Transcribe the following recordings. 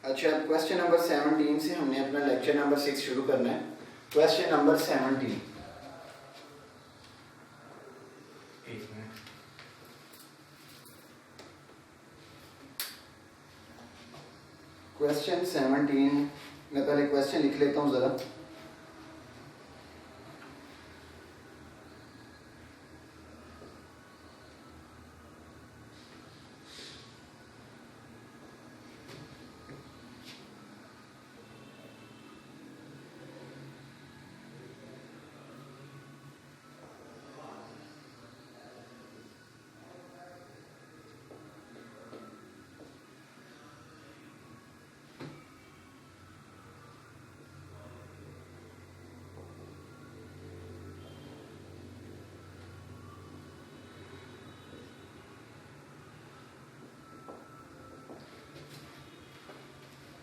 अच्छा, question number 17 से हमने अपना लेक्चर नंबर 6 शुरू करना है। Question number 17। क्वेश्चन 17, मैं पहले क्वेश्चन लिख लेता हूँ ज़रा।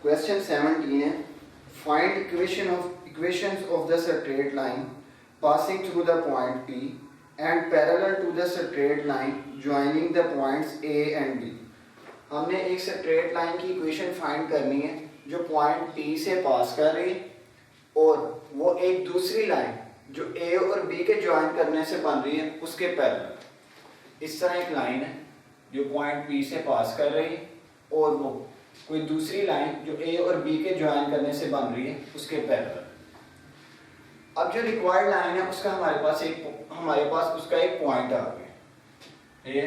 क्वेश्चन 17 है, find equations of the straight line passing through the point P and parallel to the straight line joining the points A and B। हमने एक स्ट्रेट लाइन की इक्वेशन फाइंड करनी है जो पॉइंट P से पास कर रही है और वो एक दूसरी लाइन जो A और B के ज्वाइन करने से बन रही है उसके पैरेलल। इस तरह एक लाइन है जो पॉइंट P से पास कर रही है और वो कोई दूसरी लाइन जो A और B के ज्वाइन करने से बन रही है उसके पैरेलल। अब जो रिक्वायर्ड लाइन है उसका हमारे पास उसका एक पॉइंट आ गया, ये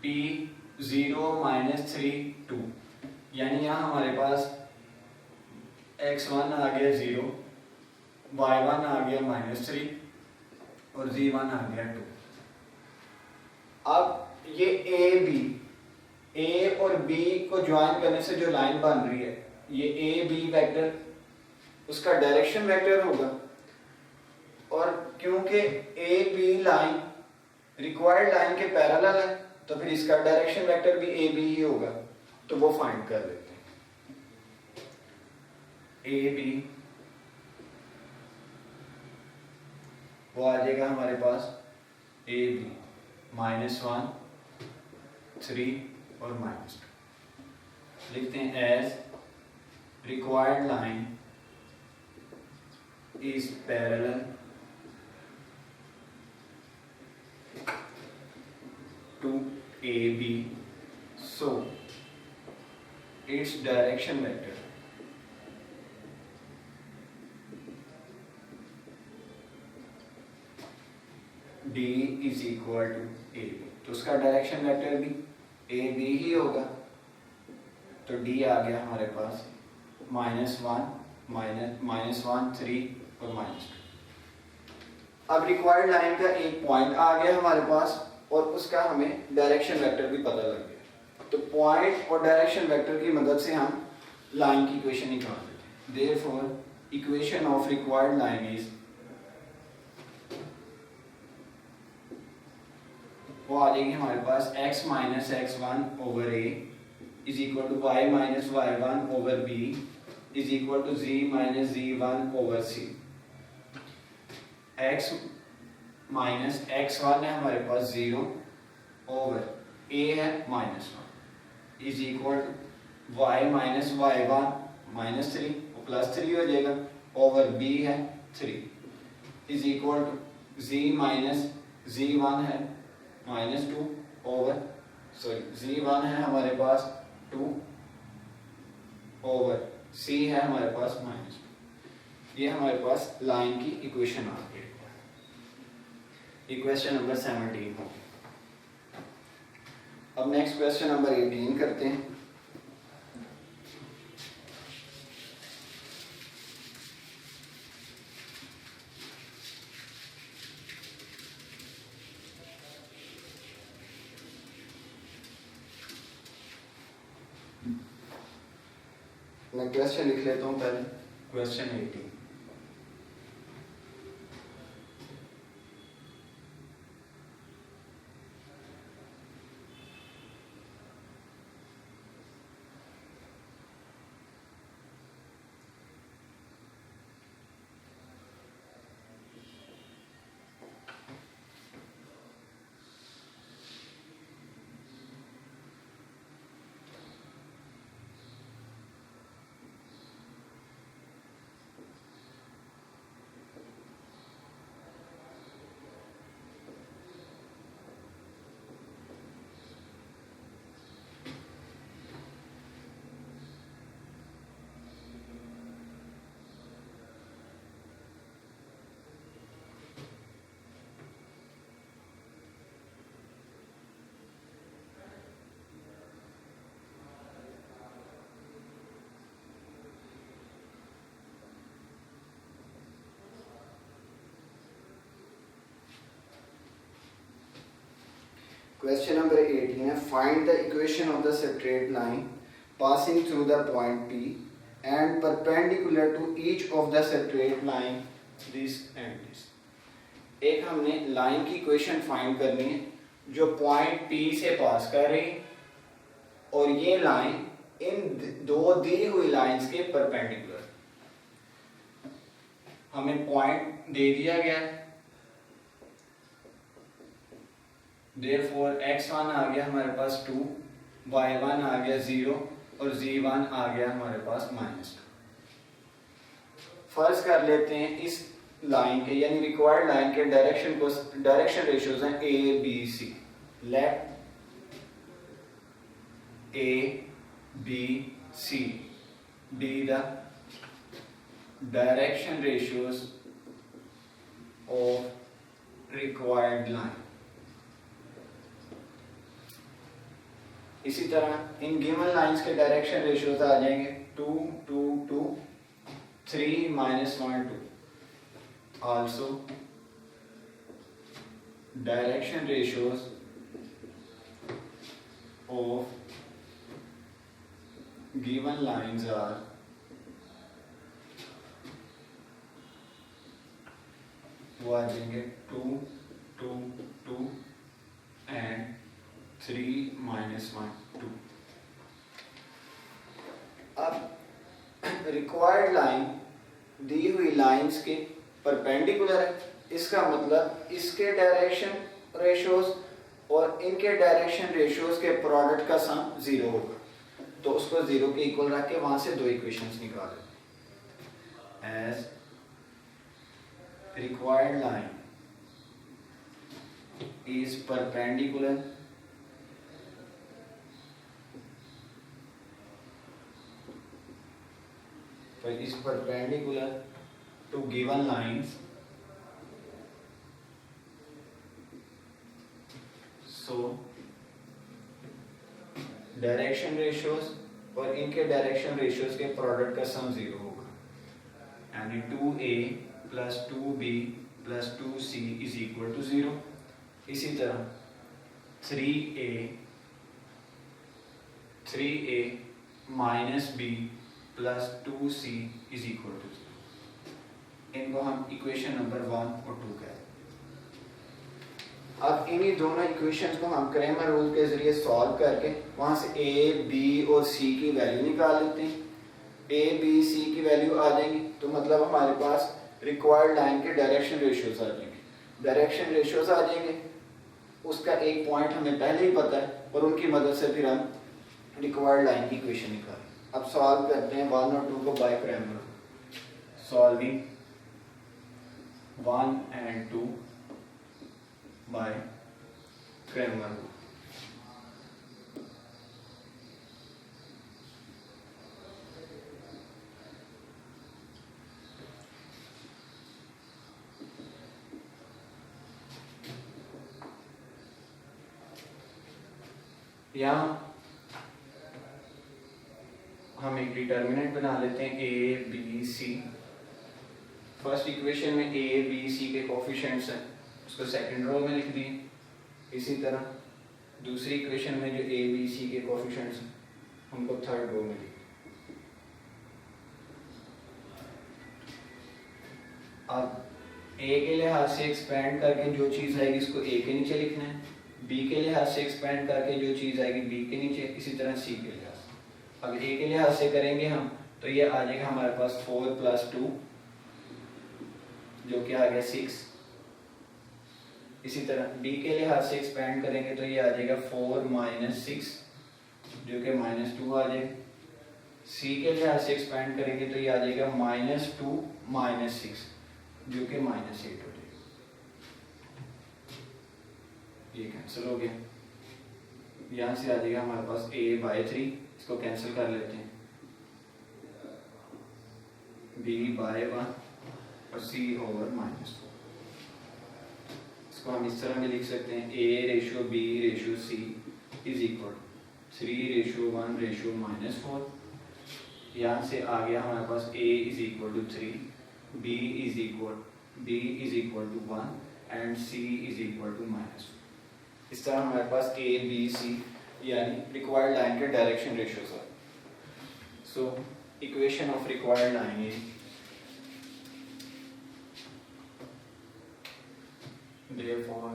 P0 -3 2, यानी यहाँ हमारे पास x1 आ गया 0, y1 आ गया -3 और z1 आ गया 2। अब ये A और B को ज्वाइन करने से जो लाइन बन रही है, ये AB वेक्टर उसका डायरेक्शन वेक्टर होगा और क्योंकि AB लाइन रिक्वायर्ड लाइन के पैरेलल है तो फिर इसका डायरेक्शन वेक्टर भी AB ही होगा। तो वो फाइंड कर लेते हैं। AB वो आ जाएगा हमारे पास AB -1 3 और -2। लिखते हैं as required line is parallel to AB, so its direction vector D is equal to AB। तो उसका डायरेक्शन वेक्टर भी AB ही होगा। तो D आ गया हमारे पास -1 -3 और -2। अब रिक्वायर्ड लाइन का एक पॉइंट आ गया हमारे पास और उसका हमें डायरेक्शन वेक्टर भी पता लग गया। तो पॉइंट और डायरेक्शन वेक्टर की मदद से हम लाइन की इक्वेशन निकाल देते हैं। Therefore equation of required line is, वो आ जाएगी हमारे पास x - x1 over A is equal to y - y1 over B is equal to z - z1 over C। x - x1 है हमारे पास 0 over A है -1 is equal to y - y1 -3 और +3 हो जाएगा over B है 3 is equal to z - z1 है -2 over z1 है हमारे पास 2 ओवर c है हमारे पास -2। ये हमारे पास लाइन की इक्वेशन आ गई। इक्वेशन नंबर 17 हो। अब नेक्स्ट क्वेश्चन नंबर 18 करते हैं। मैं क्वेश्चन लिख लेता हूँ पहले। क्वेश्चन 18, क्वेश्चन नंबर 18 है find the equation of the straight line passing through the point P and perpendicular to each of the straight line this and this. एक हमने लाइन की इक्वेशन फाइंड करनी है जो पॉइंट P से पास कर रही है और ये लाइन इन दो दी हुई लाइंस के परपेंडिकुलर। हमें पॉइंट दे दिया गया है, देयरफॉर x1 आ गया हमारे पास 2, y1 आ गया 0 और z1 आ गया हमारे पास -2। फर्ज कर लेते हैं इस लाइन के यानी रिक्वायर्ड लाइन के डायरेक्शन रेशियोज हैं a b c। Let a b c be the direction ratios of required line। इसी तरह इन गिवन लाइंस के डायरेक्शन रेशियोज आ जाएंगे 2 2 2 3 -1 2। Also direction ratios of given lines are वो आ जाएंगे 2 2 2 एंड 3 -1 2। अब रिक्वायर्ड लाइन दी हुई लाइंस के परपेंडिकुलर है, इसका मतलब इसके डायरेक्शन रेशियोज और इनके डायरेक्शन रेशियोज के प्रोडक्ट का सम 0 होगा, तो उसको 0 के इक्वल रख के वहां से दो इक्वेशंस निकाल लेते हैं। As required line is perpendicular to given lines, so direction ratios और इनके डायरेक्शन रेशियोज के प्रोडक्ट का सम 0 होगा, यानी 2a + 2b + 2c = 0। इसी तरह 3a - b + 2c = 0। इनको हम इक्वेशन नंबर 1 और 2 कहते हैं। अब इन्हीं दोनों इक्वेशंस को हम क्रेमर रूल के जरिए सॉल्व करके वहां से a, b और c की वैल्यू निकाल लेते हैं। a, b, c की वैल्यू आ जाएंगी तो मतलब हमारे पास रिक्वायर्ड लाइन के डायरेक्शन रेशियोज आ जाएंगे। डायरेक्शन रेशियोज आ जाएंगे, उसका एक पॉइंट हमें पहले ही पता है और उनकी मदद से फिर हम रिक्वायर्ड लाइन की इक्वेशन निकालें। अब सॉल्व करते हैं 1 और 2 को bye Cramer. Solving 1 and 2 by Cramer rule। यहाँ हम एक डिटर्मिनेंट बना लेते हैं a b c। First equation में a b c के कोफिशिएंट्स हैं, उसको सेकंड रो में लिख दिए। इसी तरह दूसरी इक्वेशन में जो a b c के कोफिशिएंट्स हैं उनको थर्ड रो में लिख दिए। अब a के लिहाज से एक्सपेंड करके जो चीज़ आएगी इसको a के नीचे लिखना है, b के लिहाज से एक्सपेंड करके जो चीज़ आएगी b के नीचे, इसी तरह c के लिहाज से। अब a के लिहाज से करेंगे हम तो ये आ जाएगा हमारे पास 4 + 2 जो कि आ गया 6। इसी तरह b के लिहाज से एक्सपेंड करेंगे तो ये आ जाएगा 4 - 6 जो कि -2 आ जाएगा। c के लिहाज से एक्सपेंड करेंगे तो ये आ जाएगा -2 - 6 जो कि -8 हो जाएगा। ये कैंसिल हो गया, यहाँ से आ जाएगा हमारे पास a/3, इसको कैंसिल कर लेते हैं, b/1 और c/-4। इसको हम इस तरह में लिख सकते हैं a/b/c = 3/1/-4। यहाँ से आ गया हमारे पास a = 3, b = 1 एंड c = -4। इस तरह हमारे पास A B C यानी रिक्वायर्ड लाइन के डायरेक्शन रेशियोज है. So equation of required line is therefore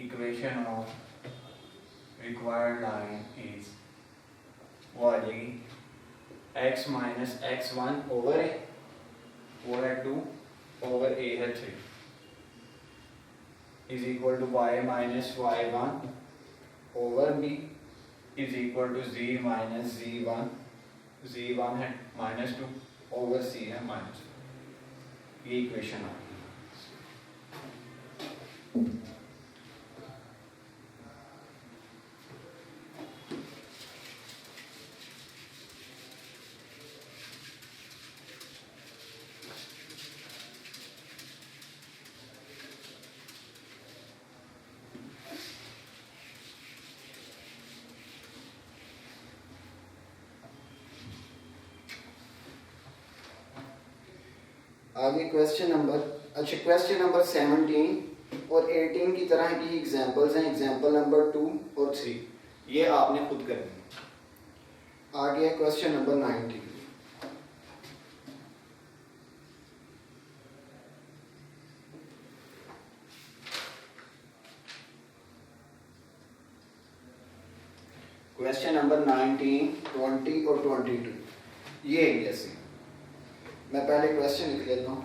equation of required line is वो आ जाएगी x minus x1 over a, वो है 2 over a है 3 is equal to y minus y1 over b is equal to z minus z1, z1 है minus 2 over c है minus 2. ये equation है. आगे क्वेश्चन नंबर 17 और 18 की तरह की एग्जांपल्स हैं. एग्जांपल नंबर 2 और 3 ये आपने खुद करनी है. आगे क्वेश्चन नंबर 19. क्वेश्चन नंबर 19, 20 और 22 ये है जैसे. मैं पहले क्वेश्चन लिख लेता हूँ.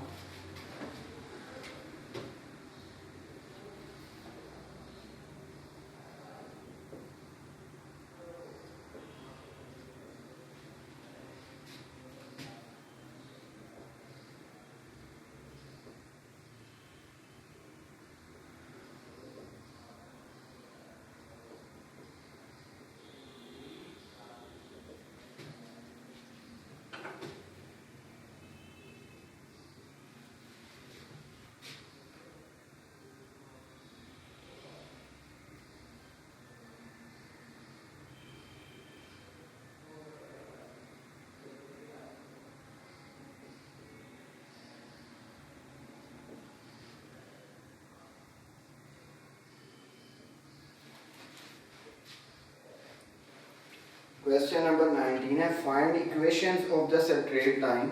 Question number 19 है find equations of the straight line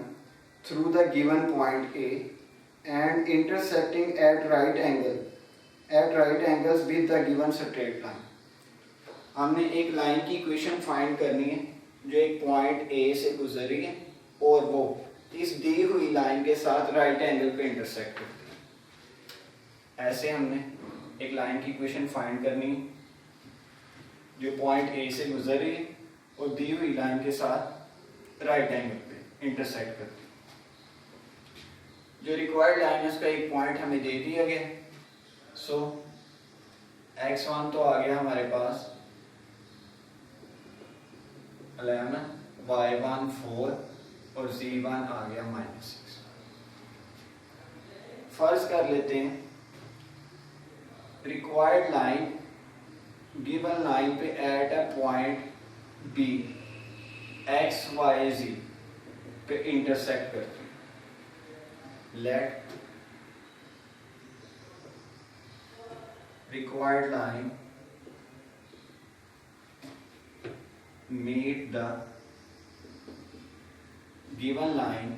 through the given point A and intersecting at right angles with the given straight line. हमने एक लाइन की इक्वेशन फाइंड करनी है जो एक पॉइंट A से गुजर रही है और वो इस दी हुई लाइन के साथ राइट एंगल पे इंटरसेक्ट करती है. ऐसे हमने एक लाइन की इक्वेशन फाइंड करनी है जो पॉइंट A से गुजर रही है और दी हुई लाइन के साथ राइट एंगल पे इंटरसेक्ट करती है. जो रिक्वायर्ड लाइन है उसका एक पॉइंट हमें दे दिया गया. सो x1 तो आ गया हमारे पास 11, y1 4 और z1 आ गया -6. फर्ज कर लेते हैं रिक्वायर्ड लाइन गिवन लाइन पे at a point B x y z पे इंटरसेक्ट करती है. Late required line meet the given line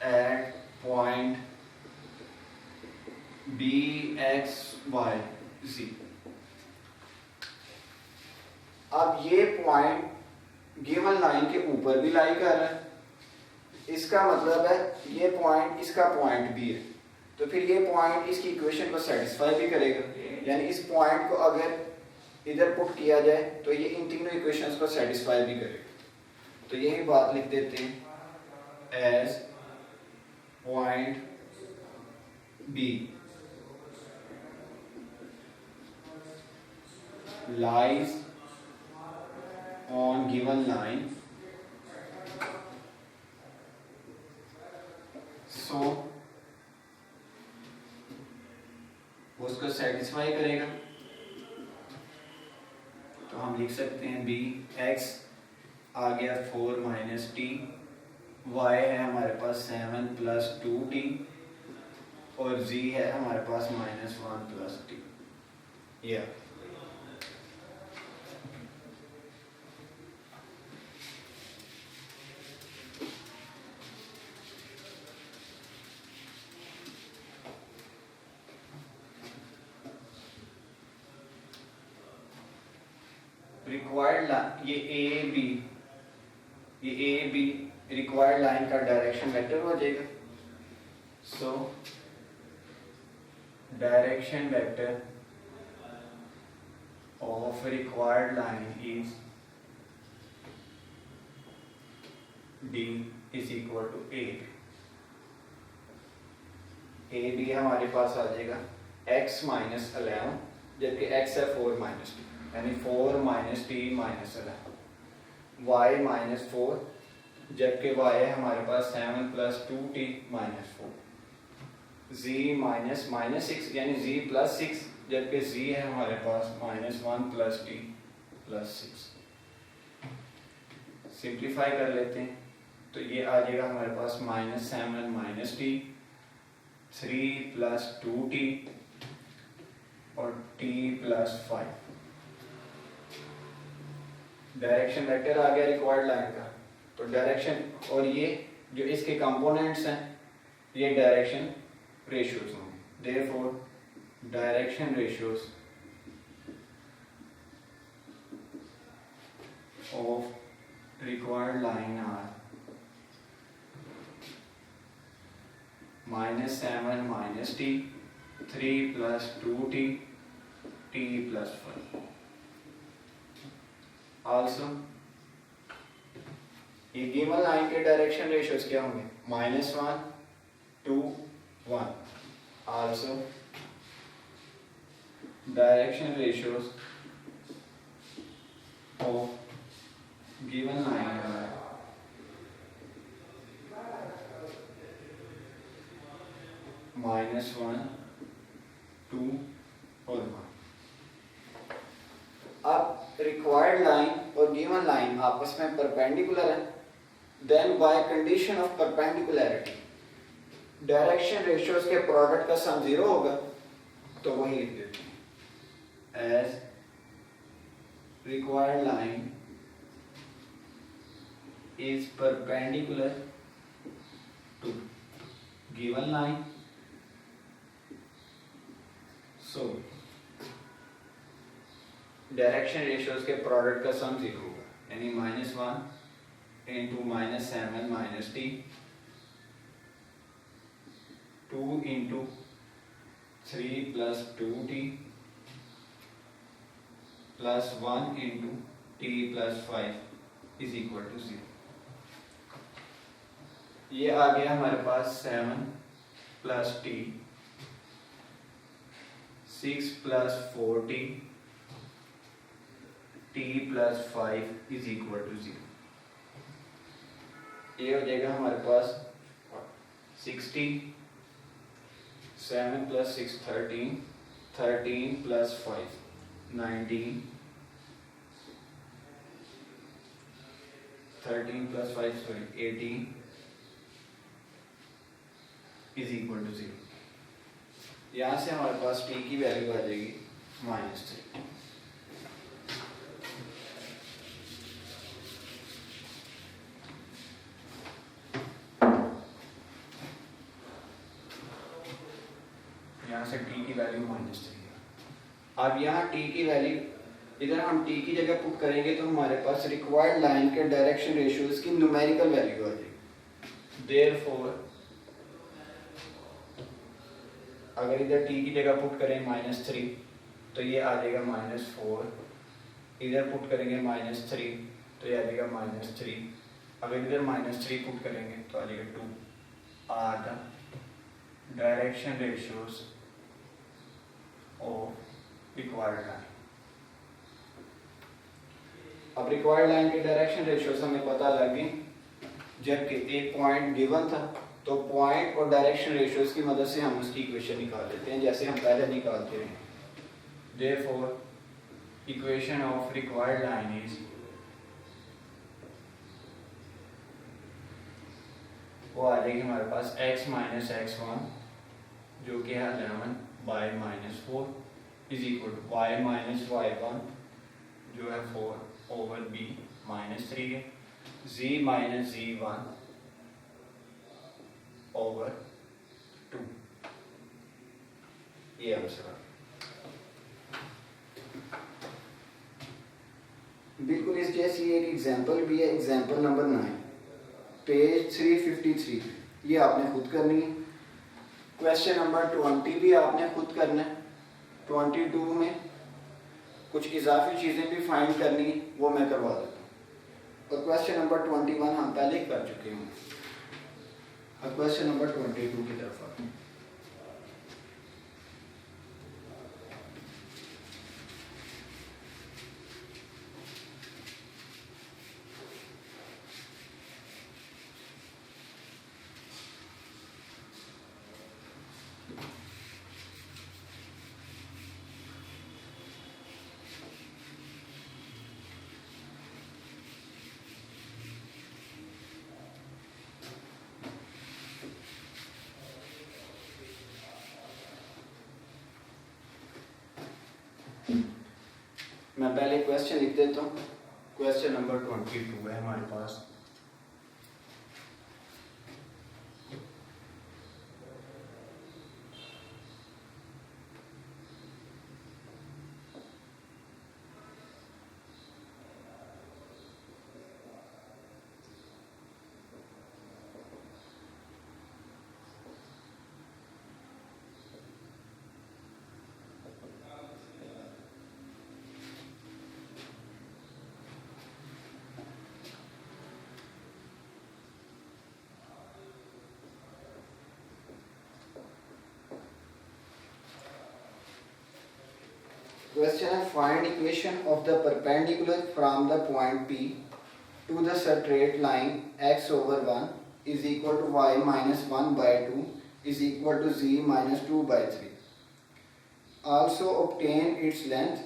at point B x y z. अब ये पॉइंट गिवन लाइन के ऊपर भी लाई कर रहा है. इसका मतलब है ये पॉइंट इसका पॉइंट भी है, तो फिर ये पॉइंट इसकी इक्वेशन को सेटिस्फाई भी करेगा. यानी इस पॉइंट को अगर इधर पुट किया जाए तो ये इन तीनों इक्वेशंस को सेटिस्फाई भी करेगा. तो यही बात लिख देते हैं as point B lies on given line, so उसको सेटिस्फाई करेगा. तो हम लिख सकते हैं बी एक्स आ गया 4 - t, y है हमारे पास 7 + 2t और z है हमारे पास -1 + t। ये रिक्वायर्ड, ये ए बी रिक्वायर्ड लाइन का डायरेक्शन वेक्टर हो जाएगा। So direction vector of required line is d is equal to A B हमारे पास आ जाएगा x - 11, जबकि x है 4 - t, यानी 4 - t - 11, y -4, जबकि y है हमारे पास 7 + 2t - 4, z -6 यानी z + 6, जबकि z है हमारे पास -1 + t + 6। सिंप्लीफाई कर लेते हैं तो ये आ जाएगा हमारे पास -7 - t, 3 + 2t और t + 5। डायरेक्शन वेक्टर आ गया रिक्वायर्ड लाइन का। तो डायरेक्शन, और ये जो इसके कंपोनेंट्स हैं ये डायरेक्शन रेशियोज होंगे। Therefore direction ratios of required line are -7 - t, 3 + 2t, t + 5। Also ये गिवन लाइन के डायरेक्शन रेशियोज क्या होंगे? -1 2 1। Also direction ratios of given line are -1 2 और 1। अब रिक्वायर्ड लाइन और गिवन लाइन आपस में परपेंडिकुलर है, then by condition of perpendicularity direction ratios के प्रोडक्ट का सम 0 होगा, तो वही लिख देते हैं as required line is perpendicular to given line, so direction ratios के प्रोडक्ट का सम 0 होगा, यानी -1 × -7 - t, 2 × 3 + 2t + 1 × t + 5 is equal to 0। ये आ गया हमारे पास 7 + t, 6 + 4t, t + 5 is equal to 0। ये हो जाएगा हमारे पास 60, 7 + 6 13, 13 + 5 19, 13 + 5 sorry 18 इज इक्वल टू 0। यहाँ से हमारे पास t की वैल्यू आ जाएगी -3। यहाँ से t की वैल्यू -3 है। अब यहाँ t की वैल्यू इधर हम t की जगह पुट करेंगे तो हमारे पास रिक्वायर्ड लाइन के डायरेक्शन रेशियोज की न्यूमेरिकल वैल्यू आ जाएगी। देयरफॉर अगर इधर t की जगह पुट करें -3 तो ये आ जाएगा -4, इधर पुट करेंगे -3 तो ये आ जाएगा -3, अगर इधर -3 पुट करेंगे तो आ जाएगा 2। Are the direction ratios of required line. अब रिक्वायर्ड लाइन के डायरेक्शन रेशियोज हमें पता लग गई, जबकि एक पॉइंट गिवन था तो पॉइंट और डायरेक्शन रेशियोज की मदद से हम उसकी इक्वेशन निकाल लेते हैं जैसे हम पहले निकालते रहे। Therefore equation of required line is वो आ जाएगी हमारे पास x - x1 जो कि है 11/-4 इज इक्वल टू y-y1 जो है 4/b-3 है, z-z1/2 ये आंसर है। बिल्कुल इस जैसी एक एग्जांपल भी है, एग्जांपल नंबर 9 पेज 353, ये आपने खुद करनी है। क्वेश्चन नंबर 20 भी आपने खुद करना है। 22 में कुछ इजाफी चीज़ें भी फाइंड करनी है, वो मैं करवा देता हूँ। और क्वेश्चन नंबर 21 हम पहले ही कर चुके हैं। अब क्वेश्चन नंबर 22 की तरफ आते हैं। मैं पहले क्वेश्चन लिख देता हूँ। क्वेश्चन नंबर 22 है हमारे पास। क्वेश्चन है find equation of the perpendicular from the point P to the straight line x/1 is equal to y-1/2 is equal to z-2/3. Also obtain its length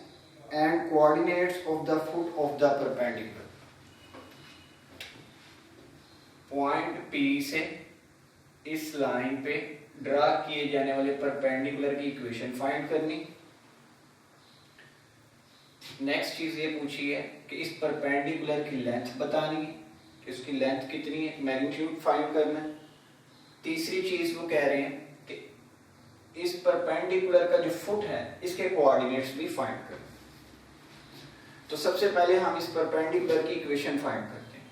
and coordinates of the foot of the perpendicular. Point P से इस line पे draw किए जाने वाले perpendicular की equation find करनी। Next चीज ये पूछी है कि इस परपेंडिकुलर की लेंथ बतानी है कि उसकी लेंथ कितनी है, मैग्नीट्यूड फाइंड करना है। तीसरी चीज वो कह रहे हैं कि इस परपेंडिकुलर का जो फुट है इसके कोऑर्डिनेट्स भी फाइंड करना। तो सबसे पहले हम इस परपेंडिकुलर की इक्वेशन फाइंड करते हैं।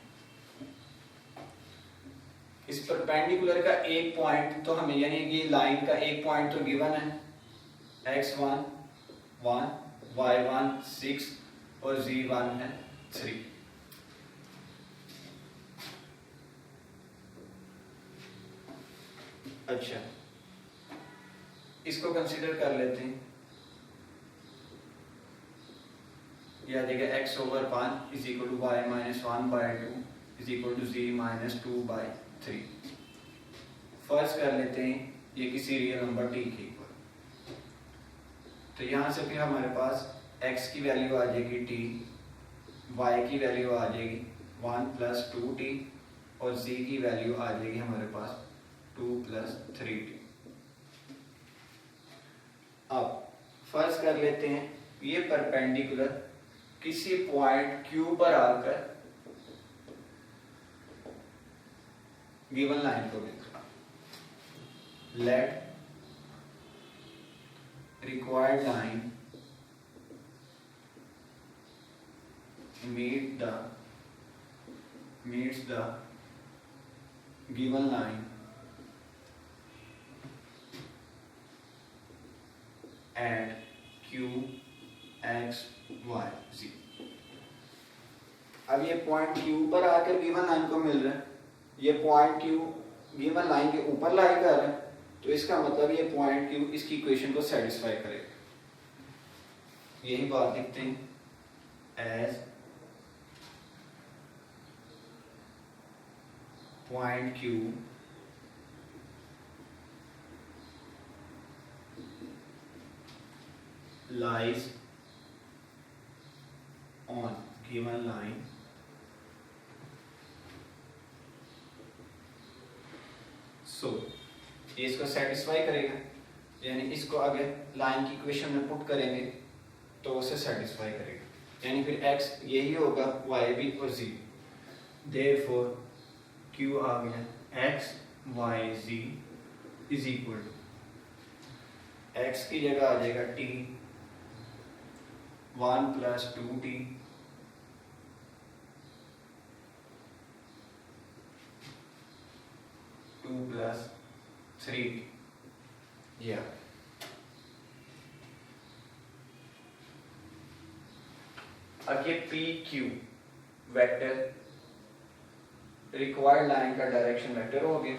इस परपेंडिकुलर का एक पॉइंट तो हमें, यानी कि लाइन का एक पॉइंट तो गिवन है, x1 1, y1 6 और z1 है 3। अच्छा, इसको कंसीडर कर लेते हैं। या देखिए x/1 is equal to y-1/2 is equal to z-2/3। First कर लेते हैं ये किसी रियल नंबर t के इक्वल। तो यहाँ से फिर हमारे पास x की वैल्यू आ जाएगी t, y की वैल्यू आ जाएगी 1 + 2t और z की वैल्यू आ जाएगी हमारे पास 2 + 3t। अब फर्स्ट कर लेते हैं ये परपेंडिकुलर किसी पॉइंट Q पर आकर गिवन लाइन को देखा। Let required line meets the given line at Q, X, Y, Z। अब ये पॉइंट Q पर आकर गिवन लाइन को मिल रहा है, ये पॉइंट Q गिवन लाइन के ऊपर लाई कर रहा है, तो इसका मतलब ये पॉइंट Q इसकी इक्वेशन को सेटिस्फाई करेगा। यही बात लिखते हैं as point Q lies on given line so ये इसको सेटिस्फाई करेगा। यानी इसको अगर लाइन की इक्वेशन में पुट करेंगे तो उसे सेटिस्फाई करेगा, यानी फिर x यही होगा y भी और z। देयरफॉर q आ गया x y z is equal to x की जगह आ जाएगा t 1 + 2t + 3t। या अब ये P Q vector required line का डायरेक्शन वेक्टर हो गया।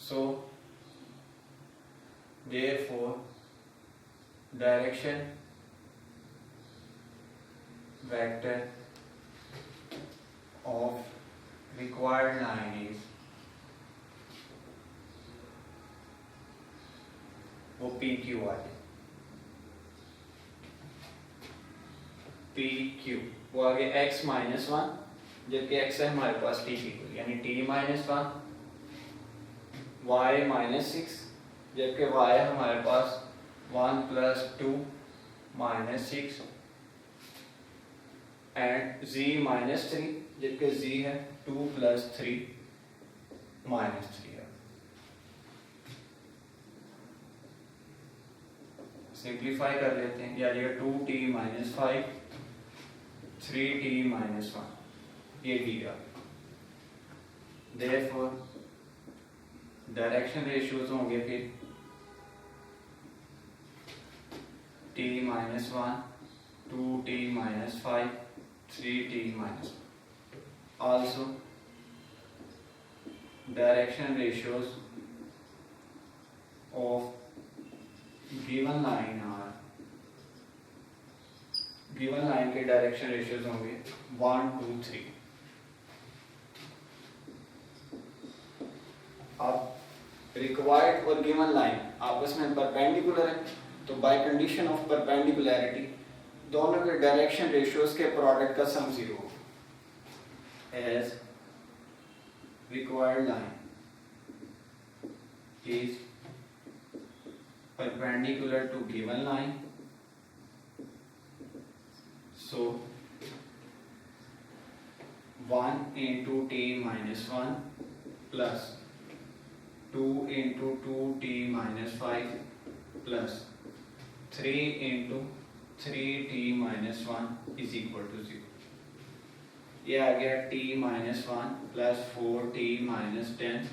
So therefore direction vector of required line is वो पी क्यू आ गया। पी क्यू वो आ गया x - 1, जबकि x है हमारे पास t की वैल्यू यानी t - 1, y - 6, जबकि y है हमारे पास 1 + 2 - 6 एंड z - 3, जबकि z है 2 + 3 - 3 है। सिंप्लीफाई कर लेते हैं, यानी 2t - 5 3t - 1 ये डी आ। देयरफॉर डायरेक्शन रेशियोज होंगे फिर t - 1 2t - 5 3t - 1। also direction ratios of given line are given line के डायरेक्शन रेशियोज होंगे 1 2 3। अब रिक्वायर्ड और गिवन लाइन आपस में परपेंडिकुलर है, तो बाय कंडीशन ऑफ परपेंडिकुलरिटी दोनों के डायरेक्शन रेशियोज के प्रोडक्ट का सम 0 होगा। As required line is perpendicular to given line, so 1 × t - 1 plus 2 × 2t - 5 plus 3 × 3t - 1 is equal to 0। ये आ गया t - 1 plus 4t - 10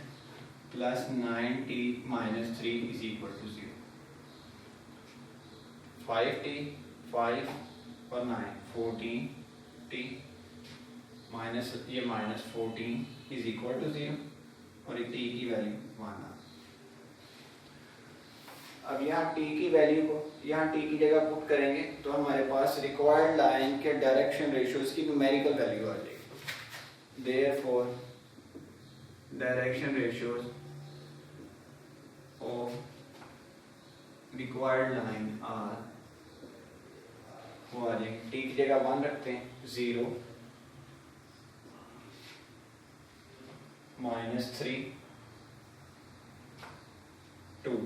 plus 9t - 3 is equal to 0। 5t 5 और 9 14t minus ये -14 is equal to 0 और t की value 1 आ। अब यहाँ t की वैल्यू को यहाँ t की जगह पुट करेंगे तो हमारे पास रिक्वायर्ड लाइन के डायरेक्शन रेशियोज की न्यूमेरिकल वैल्यू आ जाएगी। Therefore direction ratios of required line are वो आ जाएंगे, t की जगह 1 रखते हैं 0 -3 2।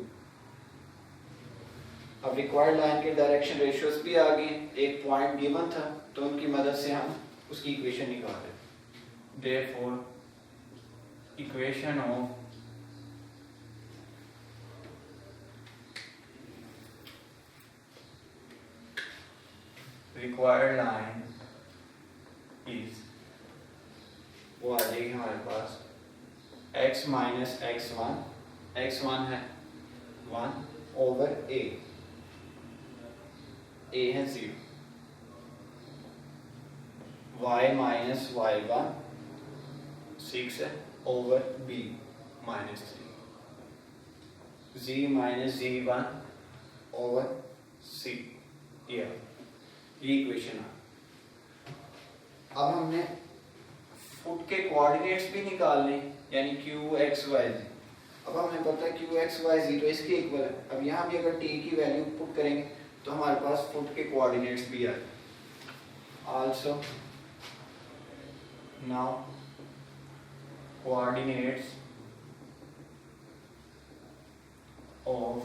अब रिक्वायर्ड लाइन के डायरेक्शन रेशियोज भी आ गए, एक पॉइंट गिवन था तो उनकी मदद से हम उसकी इक्वेशन निकाल रहे हैं। Therefore equation of required line is वो आ जाएगी हमारे पास x - x1, x1 है 1 ओवर a है 0, y - y1 6 है over b -3, z - z1 over c। ये इक्वेशन है। अब हमने फुट के कोऑर्डिनेट्स भी निकालने, यानी q x y z। अब हमें पता है q x y z तो इसके इक्वल है। अब यहाँ भी अगर t की वैल्यू पुट करेंगे तो हमारे पास फुट के कोऑर्डिनेट्स भी आ जाए। Also now coordinates of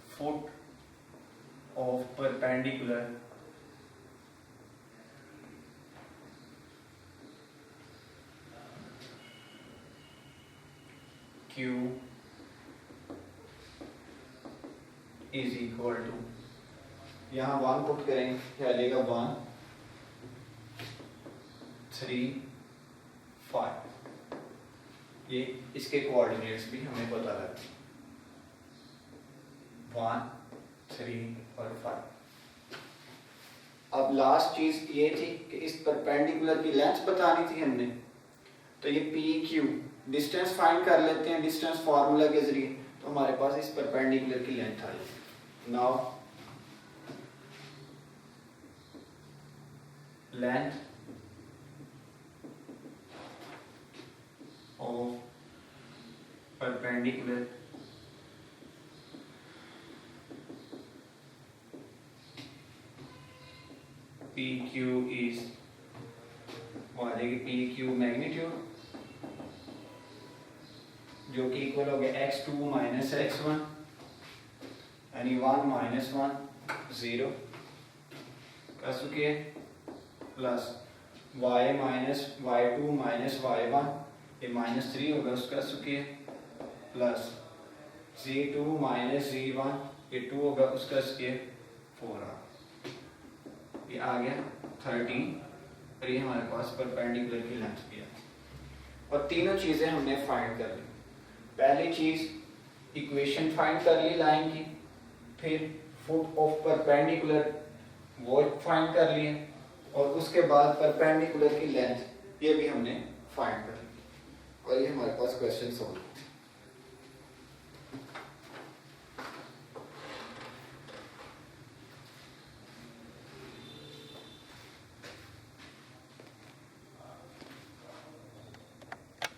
foot of perpendicular Q is equal to, यहाँ 1 पुट करेंगे, क्या लेगा 1 3 5, ये इसके कोऑर्डिनेट्स भी हमें पता लगे 1 3 और 5। अब लास्ट चीज ये थी कि इस परपेंडिकुलर की लेंथ बतानी थी हमने, तो ये पी क्यू डिस्टेंस फाइंड कर लेते हैं डिस्टेंस फार्मूला के जरिए, तो हमारे पास इस परपेंडिकुलर की लेंथ आ जाएगी। Now length of perpendicular P Q is, वो आ जाएगी पी क्यू मैग्नीट्यूड जो कि इक्वल हो गया x2 माइनस x1 यानी 1 माइनस 1 0 कर चुके हैं, plus y minus y2 minus y1 ये माइनस 3 होगा उसका चुके हैं, प्लस z2 माइनस z1 ये 2 होगा उसका स्केयर 4 ये आ गया 13, और ये हमारे पास परपेंडिकुलर की लेंथ भी है। और तीनों चीजें हमने फाइंड कर ली। पहली चीज इक्वेशन फाइंड कर ली लाइन की, फिर फुट ऑफ परपेंडिकुलर वो फाइंड कर लिए, और उसके बाद परपेंडिकुलर की लेंथ ये भी हमने फाइंड कर ली, और ये हमारे पास क्वेश्चन सॉल्व।